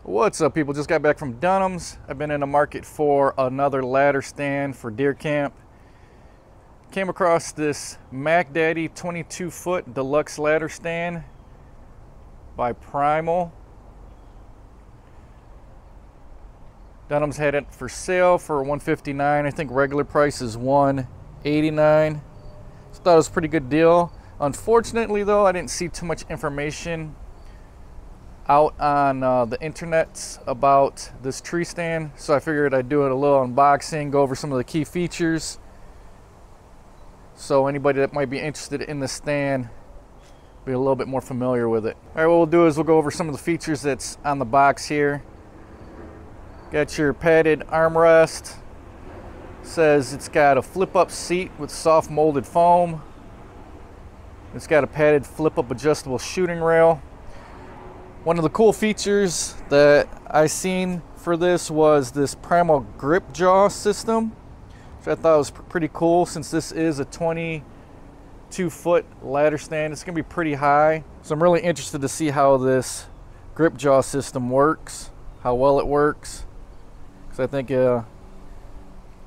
What's up, people? Just got back from Dunhams. I've been in the market for another ladder stand for deer camp. Came across this Mac Daddy 22-foot Deluxe ladder stand by Primal. Dunhams had it for sale for $159. I think regular price is $189. So thought it was a pretty good deal. Unfortunately, though, I didn't see too much information out on the internet about this tree stand, so I figured I'd do it a little unboxing, go over some of the key features, so anybody that might be interested in the stand be a little bit more familiar with it. All right, what we'll do is we'll go over some of the features that's on the box here. Got your padded armrest. Says it's got a flip-up seat with soft molded foam. It's got a padded flip-up adjustable shooting rail. One of the cool features that I seen for this was this Primal grip jaw system, which I thought was pretty cool since this is a 22-foot ladder stand. It's gonna be pretty high, so I'm really interested to see how this grip jaw system works, how well it works, because I think it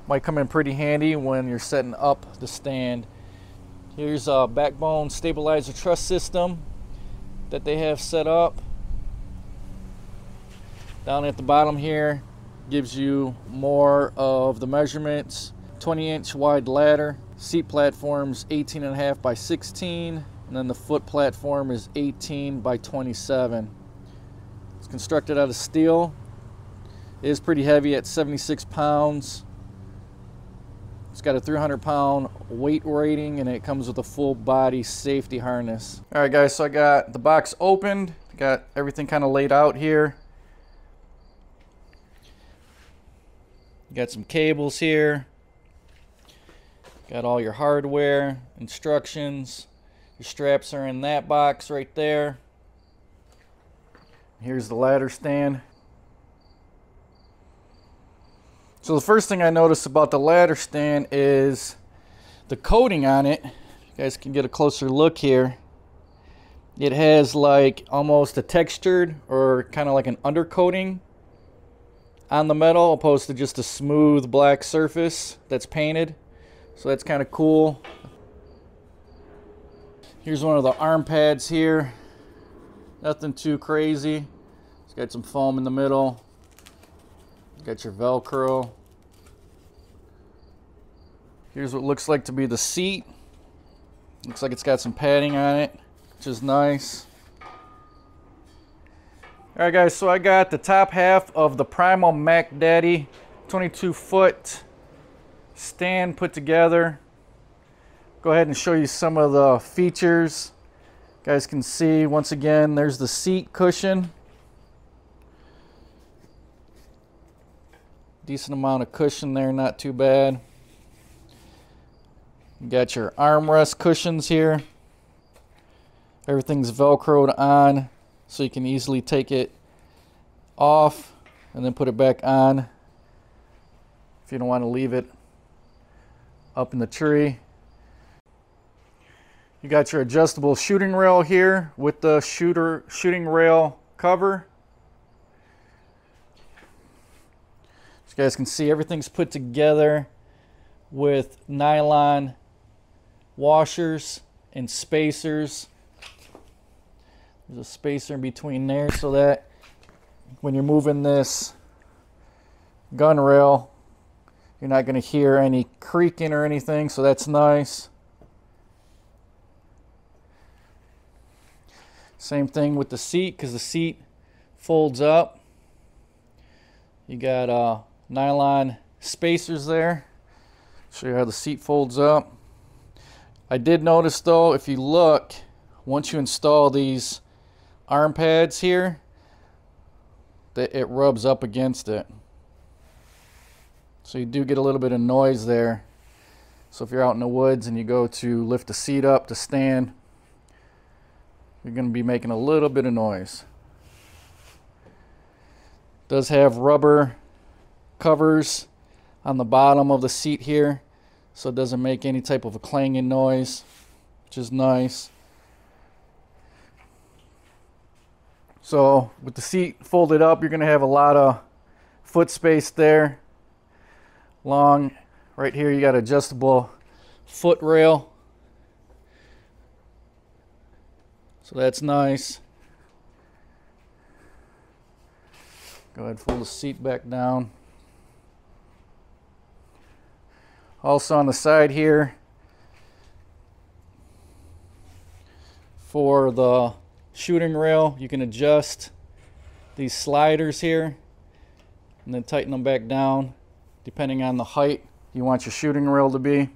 might come in pretty handy when you're setting up the stand. Here's a backbone stabilizer truss system that they have set up. Down at the bottom here gives you more of the measurements. 20-inch wide ladder, seat platform's 18.5 by 16, and then the foot platform is 18 by 27. It's constructed out of steel. It is pretty heavy at 76 pounds. It's got a 300-pound weight rating, and it comes with a full body safety harness. All right, guys, so I got the box opened. Got everything kind of laid out here. Got some cables here. Got all your hardware, instructions. Your straps are in that box right there. Here's the ladder stand. So the first thing I noticed about the ladder stand is the coating on it. You guys can get a closer look here. It has like almost a textured or kind of like an undercoating on the metal, opposed to just a smooth black surface that's painted. So that's kind of cool. Here's one of the arm pads here. Nothing too crazy. It's got some foam in the middle. Got your Velcro. Here's what looks like to be the seat. Looks like it's got some padding on it, which is nice. Alright, guys, so I got the top half of the Primal Mac Daddy 22-foot stand put together. Go ahead and show you some of the features. You guys can see, once again, there's the seat cushion. Decent amount of cushion there, not too bad. You got your armrest cushions here. Everything's Velcroed on, so you can easily take it off and then put it back on if you don't want to leave it up in the tree. You got your adjustable shooting rail here with the shooting rail cover. As you guys can see, everything's put together with nylon washers and spacers. There's a spacer in between there so that when you're moving this gun rail, you're not going to hear any creaking or anything, so that's nice. Same thing with the seat, because the seat folds up. You got nylon spacers there. Show you how the seat folds up. I did notice, though, if you look, once you install these arm pads here, that it rubs up against it, so you do get a little bit of noise there. So if you're out in the woods and you go to lift the seat up to stand, you're going to be making a little bit of noise. It does have rubber covers on the bottom of the seat here, so it doesn't make any type of a clanging noise, which is nice. So with the seat folded up, you're going to have a lot of foot space there. Long right here, you got adjustable foot rail. So that's nice. Go ahead and fold the seat back down. Also on the side here, for the shooting rail, you can adjust these sliders here and then tighten them back down depending on the height you want your shooting rail to be.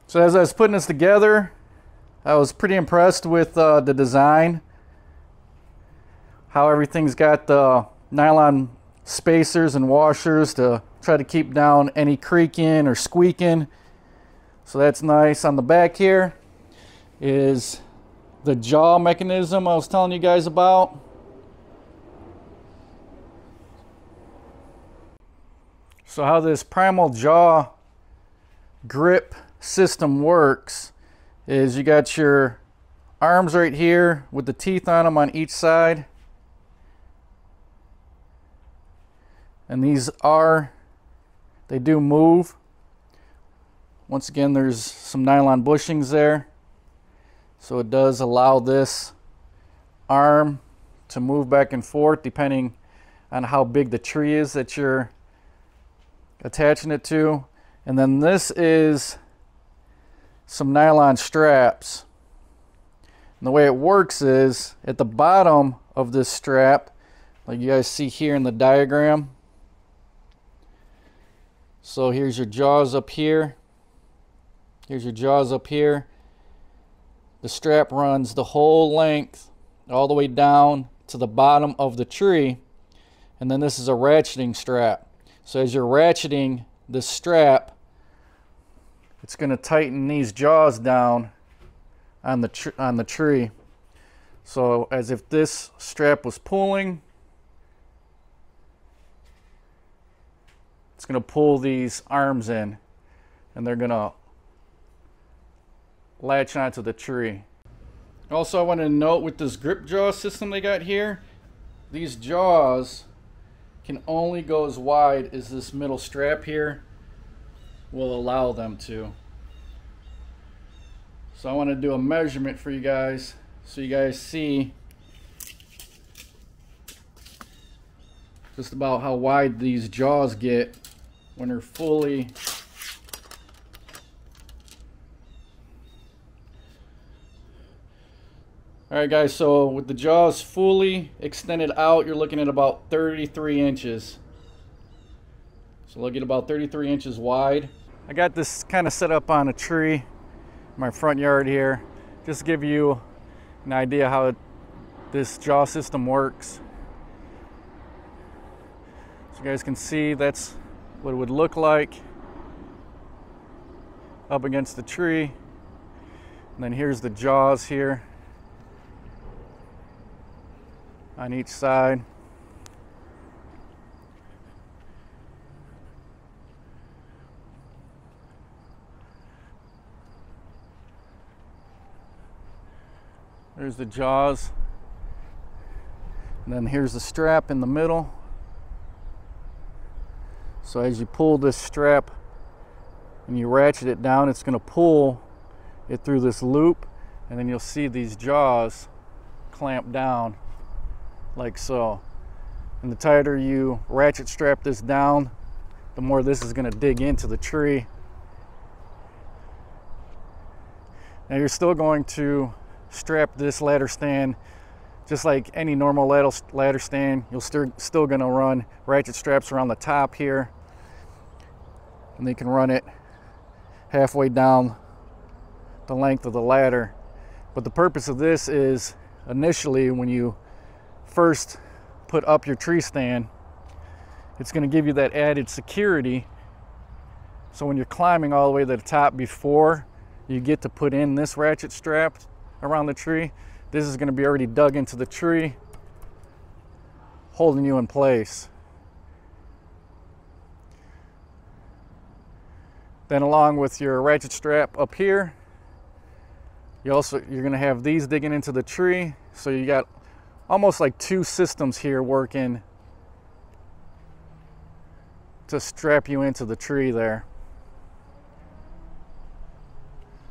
So as I was putting this together, I was pretty impressed with the design. How everything's got the nylon spacers and washers to try to keep down any creaking or squeaking. So that's nice. On the back here is the jaw mechanism I was telling you guys about. So how this Primal jaw grip system works is you got your arms right here with the teeth on them on each side, and they do move. Once again, there's some nylon bushings there, so it does allow this arm to move back and forth depending on how big the tree is that you're attaching it to. And then this is some nylon straps. And the way it works is at the bottom of this strap, like you guys see here in the diagram. So here's your jaws up here. Here's your jaws up here. The strap runs the whole length all the way down to the bottom of the tree. And then this is a ratcheting strap. So as you're ratcheting this strap, it's going to tighten these jaws down on the tree. So as if this strap was pulling, it's going to pull these arms in, and they're going to latch onto the tree. Also, I wanted to note with this grip jaw system they got here, these jaws can only go as wide as this middle strap here will allow them to. So I want to do a measurement for you guys so you guys see just about how wide these jaws get when they're fully Alright guys, so with the jaws fully extended out, you're looking at about 33 inches. So look at about 33 inches wide. I got this kind of set up on a tree in my front yard here, just to give you an idea how this jaw system works. So you guys can see that's what it would look like up against the tree. And then here's the jaws here on each side. There's the jaws, and then here's the strap in the middle. So as you pull this strap and you ratchet it down, it's going to pull it through this loop, and then you'll see these jaws clamp down like so. And the tighter you ratchet strap this down, the more this is going to dig into the tree. Now you're still going to strap this ladder stand just like any normal ladder stand. You're still going to run ratchet straps around the top here, and they can run it halfway down the length of the ladder. But the purpose of this is initially when you first put up your tree stand, it's going to give you that added security. So when you're climbing all the way to the top before you get to put in this ratchet strap around the tree, This is going to be already dug into the tree, holding you in place. Then along with your ratchet strap up here, you're going to have these digging into the tree. So you got almost like two systems here working to strap you into the tree there.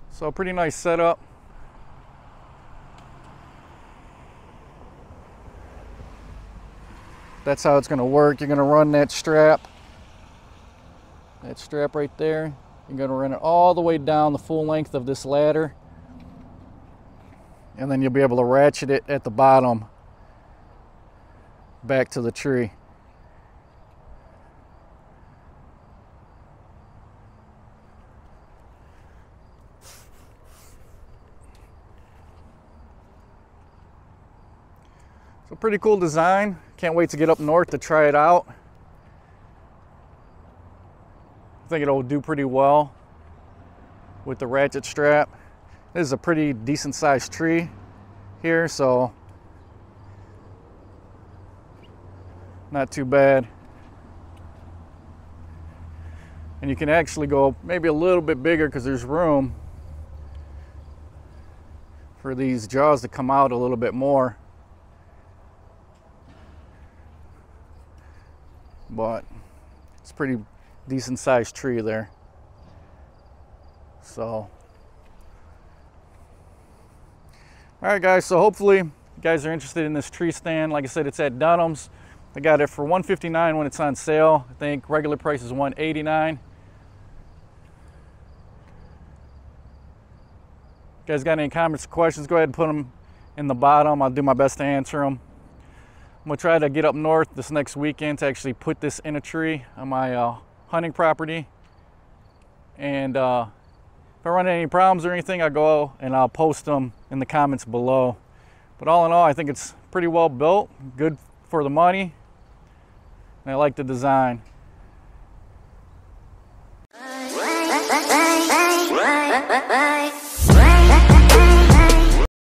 So pretty nice setup. That's how it's going to work. You're going to run that strap right there. You're going to run it all the way down the full length of this ladder, and then you'll be able to ratchet it at the bottom back to the tree. So pretty cool design. Can't wait to get up north to try it out. I think it'll do pretty well with the ratchet strap. This is a pretty decent sized tree here, so not too bad. And you can actually go maybe a little bit bigger because there's room for these jaws to come out a little bit more. But it's a pretty decent sized tree there. So, all right guys, so hopefully you guys are interested in this tree stand. Like I said, it's at Dunhams. I got it for $159 when it's on sale. I think regular price is $189. You guys got any comments or questions, go ahead and put them in the bottom. I'll do my best to answer them. I'm gonna try to get up north this next weekend to actually put this in a tree on my hunting property. And if I run into any problems or anything, I'll go and I'll post them in the comments below. But all in all, I think it's pretty well built, good for the money, and I like the design. Bye.